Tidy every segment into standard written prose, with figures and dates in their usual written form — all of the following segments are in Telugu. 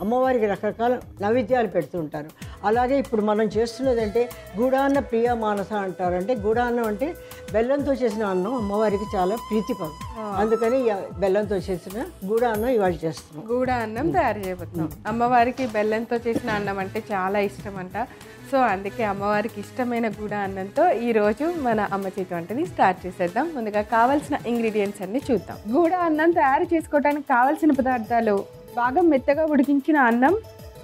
అమ్మవారికి రకరకాల నైవేద్యాలు పెడుతూ ఉంటారు. అలాగే ఇప్పుడు మనం చేస్తున్నదంటే గూడాన్న ప్రియ మానస అంటారు. అంటే గూడాన్నం అంటే బెల్లంతో చేసిన అన్నం అమ్మవారికి చాలా ప్రీతిపదం. అందుకని బెల్లంతో చేసిన గూడాన్నం ఇవాళ చేస్తున్నాం. గూడాన్నం తయారు చేయబోతున్నాం. అమ్మవారికి బెల్లంతో చేసిన అన్నం అంటే చాలా ఇష్టం అంట. సో అందుకే అమ్మవారికి ఇష్టమైన గూడాన్నంతో ఈరోజు మన అమ్మ చేతి వంటని స్టార్ట్ చేసేద్దాం. ముందుగా కావాల్సిన ఇంగ్రీడియంట్స్ అన్ని చూద్దాం. గూడాన్నం తయారు చేసుకోవడానికి కావాల్సిన పదార్థాలు: బాగా మెత్తగా ఉడికించిన అన్నం,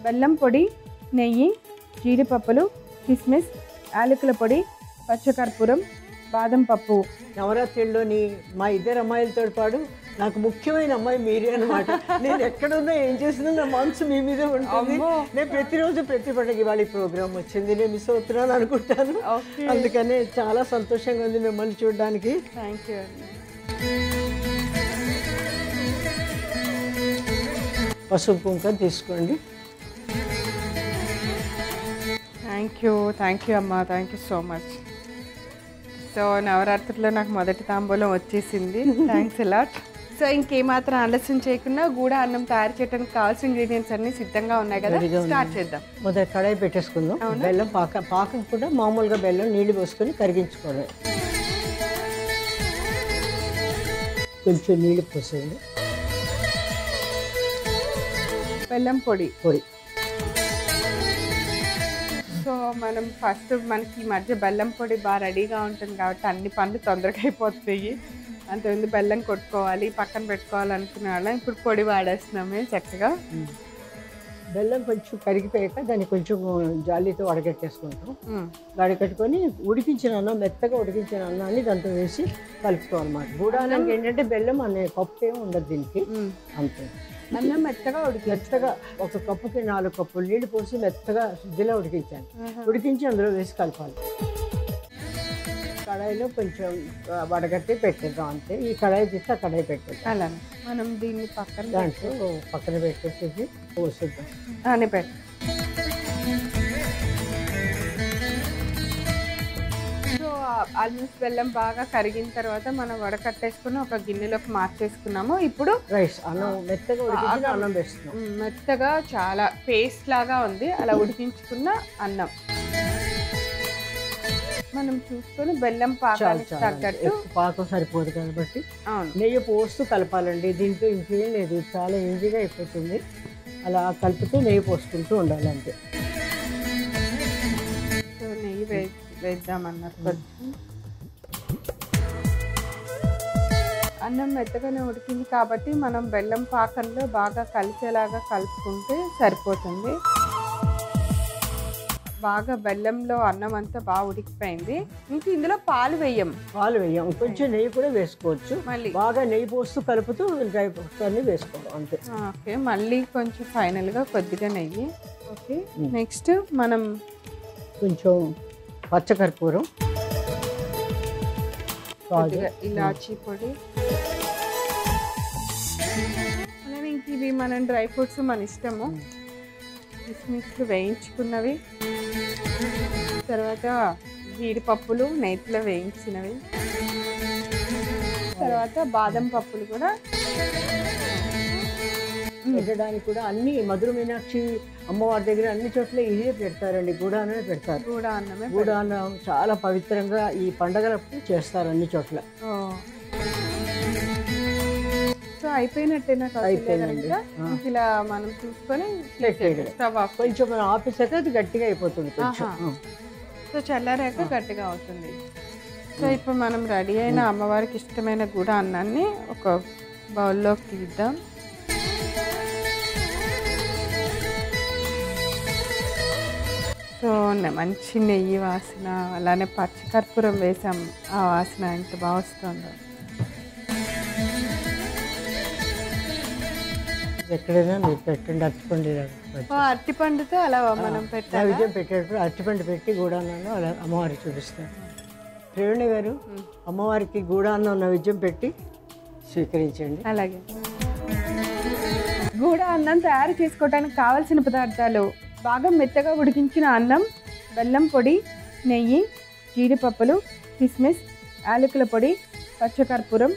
బెల్లం పొడి, నెయ్యి, జీడిపప్పులు, కిస్మిస్, యాలకుల పొడి, పచ్చకర్పూరం, బాదం పప్పు. నవరాత్రుల్లోని మా ఇద్దరు అమ్మాయిలతో పాటు నాకు ముఖ్యమైన అమ్మాయి మీరే అనమాట. నేను ఎక్కడున్నా ఏం చేసినా నా మనసు మీ మీదే ఉంటుంది. నేను ప్రతిరోజు ప్రతి పండుగ ఇవాళ ఈ ప్రోగ్రామ్ వచ్చింది, నేను మిస్ అవుతున్నాను అనుకుంటాను. అందుకనే చాలా సంతోషంగా ఉంది మిమ్మల్ని చూడడానికి. Thank you. పసుపు కుంకుమ తీసుకోండి. థ్యాంక్ యూ అమ్మా, thank you so much. So నవరాత్రిలో నాకు మొదటి తాంబూలం వచ్చేసింది. Thanks a lot. సో ఇంకేమాత్రం ఆలస్యం చేయకుండా గూడా అన్నం తయారు చేయడానికి కావాల్సిన ఇంగ్రీడియంట్స్ అన్ని సిద్ధంగా ఉన్నాయి కదా, స్టార్ట్ చేద్దాం. మొదటి కడాయి పెట్టేసుకుందాం. బెల్లం పాకం కూడా మామూలుగా బెల్లం నీళ్లు పోసుకొని కరిగించుకోవాలి. కొంచెం నీళ్లు పోసేయండి. బెల్లం పొడి. పొడి సో మనం ఫస్ట్ మనకి ఈ మధ్య బెల్లం పొడి బాగా రెడీగా ఉంటుంది కాబట్టి అన్ని పనులు తొందరగా అయిపోతాయి. అంతకుముందు బెల్లం కొట్టుకోవాలి, పక్కన పెట్టుకోవాలి అనుకునే వాళ్ళం. ఇప్పుడు పొడి వాడేస్తున్నామే చక్కగా. బెల్లం కొంచెం కరిగిపోయాక దాన్ని కొంచెం జాలీతో వడగట్టేసుకుంటాం. వడగట్టుకొని ఉడికించిన అన్నం, మెత్తగా ఉడికించిన అన్నాన్ని దాంతో వేసి కలుపుతాం అనమాట. గూడాన్నంకి ఏంటంటే బెల్లం అనే కప్పు ఏమి ఉండదు దీనికి, అంతే. అన్నం మెత్తగా మెత్తగా ఒక కప్పుకి 4 కప్పులు నీళ్ళు పోసి మెత్తగా శుద్ధిలో ఉడికించాలి. ఉడికించి అందులో వేసి కలపాలి. కడాయిలో కొంచెం వడగట్టి పెట్టేద్దాం, అంతే. ఈ కడాయి తీస్తే ఆ కడాయి పెట్టేద్దాం. అలా మనం దీన్ని పక్కన పెట్టేసి పోసేద్దాం. అని పెట్టి సో ఆల్మోస్ట్ బెల్లం బాగా కరిగిన తర్వాత మనం వడకట్టేసుకుని ఒక గిన్నెలోకి మార్చేసుకున్నాము. ఇప్పుడు రైస్ అన్నం మెత్తగా ఉడికించిన అన్నం వేస్తున్నాం. మెత్తగా చాలా పేస్ట్ లాగా ఉంది అలా ఉడికించుకున్న అన్నం. మనం చూసుకొని బెల్లం పాకానికి తగ్గట్టు, పాకం సరిపోదు కాబట్టి నెయ్యి పోస్తూ కలపాలండి. దీంట్లో ఇంకేం లేదు, చాలా ఈజీగా అయిపోతుంది. అలా కలిపితే నెయ్యి పోసుకుంటూ ఉండాలి, అంతే. సో నెయ్యి వేద్దామన్నారు. కొంచెం అన్నం మెత్తగానే ఉడికింది కాబట్టి మనం బెల్లం పాకంలో బాగా కలిసేలాగా కలుపుకుంటే సరిపోతుంది. బాగా బెల్లంలో అన్నం అంతా బాగా ఉడికిపోయింది. ఇంక ఇందులో పాలు వేయం. కొంచెం నెయ్యి కూడా వేసుకోవచ్చు. మళ్ళీ బాగా నెయ్యి పోస్తూ కలుపుతూ డ్రై ఫ్రూట్స్ అన్ని వేసుకోవాలి, అంతే. ఓకే, మళ్ళీ కొంచెం ఫైనల్గా కొద్దిగా నెయ్యి. ఓకే, నెక్స్ట్ మనం కొంచెం పచ్చకర్పూరం, ఇలాచీ పొడి, అలానే ఇంక ఇవి మనం డ్రై ఫ్రూట్స్ మన ఇష్టము. కిస్మిస్లు వేయించుకున్నవి, తర్వాత జీడిపప్పులు నేతిలో వేయించినవి, తర్వాత బాదం పప్పులు కూడా పెట్టడానికి కూడా అన్ని మధుర మీనాక్షి అమ్మవారి దగ్గర అన్ని చోట్ల ఇదే పెడతారండి. గూడాన్నమే పెడతారు. గూడాన్నం చాలా పవిత్రంగా ఈ పండగలప్పుడు చేస్తారు అన్ని చోట్ల. సో అయిపోయినట్టేనా? అయిపోయిందండి. ఇలా మనం చూసుకొని కొంచెం మనం ఆపేసాక అది గట్టిగా అయిపోతుంది కొంచెం. సో చల్లారాక గట్టిగా అవుతుంది. సో ఇప్పుడు మనం రెడీ అయిన అమ్మవారికి ఇష్టమైన గూడా అన్నాన్ని ఒక బౌల్లోకి తీద్దాం. సో మంచి నెయ్యి వాసన, అలానే పచ్చకర్పూరం వేసాం, ఆ వాసన ఎంత బాగా వస్తుందో. ఎక్కడైనా మీరు పెట్టండి, అరటిపండుతో అలా మనం పెట్టాలి. విజయం పెట్టేటప్పుడు అరటిపండు పెట్టి గూడాన్నాను అలా అమ్మవారికి చూపిస్తాను. రేవణి గారు, అమ్మవారికి గూడాన్నం నైవేద్యం పెట్టి స్వీకరించండి. అలాగే. గూడా అన్నం తయారు చేసుకోవడానికి కావాల్సిన పదార్థాలు: బాగా మెత్తగా ఉడికించిన అన్నం, బెల్లం పొడి, నెయ్యి, జీడిపప్పులు, కిస్మిస్, యాలకుల పొడి, పచ్చకర్పూరం,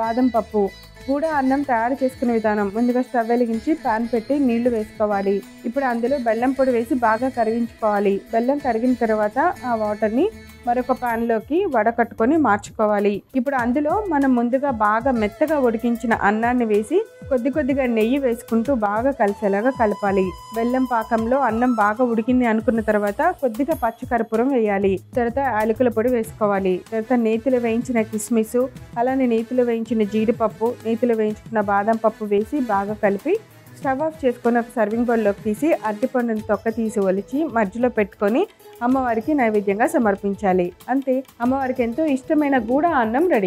బాదం పప్పు. గూడ అన్నం తయారు చేసుకునే విధానం. ముందుగా స్టవ్ వెలిగించి పాన్ పెట్టి నీళ్లు వేసుకోవాలి. ఇప్పుడు అందులో బెల్లం పొడి వేసి బాగా కరిగించుకోవాలి. బెల్లం కరిగిన తర్వాత ఆ వాటర్ని మరొక పాన్లోకి వడకట్టుకొని మార్చుకోవాలి. ఇప్పుడు అందులో మనం ముందుగా బాగా మెత్తగా ఉడికించిన అన్నాన్ని వేసి కొద్ది కొద్దిగా నెయ్యి వేసుకుంటూ బాగా కలిసేలాగా కలపాలి. బెల్లం పాకంలో అన్నం బాగా ఉడికింది అనుకున్న తర్వాత కొద్దిగా పచ్చికర్పూరం వేయాలి. తర్వాత యాలకుల పొడి వేసుకోవాలి. తర్వాత నేతిలో వేయించిన కిస్మిస్, అలానే నేతిలో వేయించిన జీడిపప్పు, నేతిలో వేయించుకున్న బాదం పప్పు వేసి బాగా కలిపి స్టవ్ ఆఫ్ చేసుకొని ఒక సర్వింగ్ బౌల్లోకి తీసి అరటిపండుని తొక్క తీసి ఒలిచి మధ్యలో పెట్టుకొని అమ్మవారికి నైవేద్యంగా సమర్పించాలి. అంతే, అమ్మవారికి ఎంతో ఇష్టమైన గూడ అన్నం రెడీ.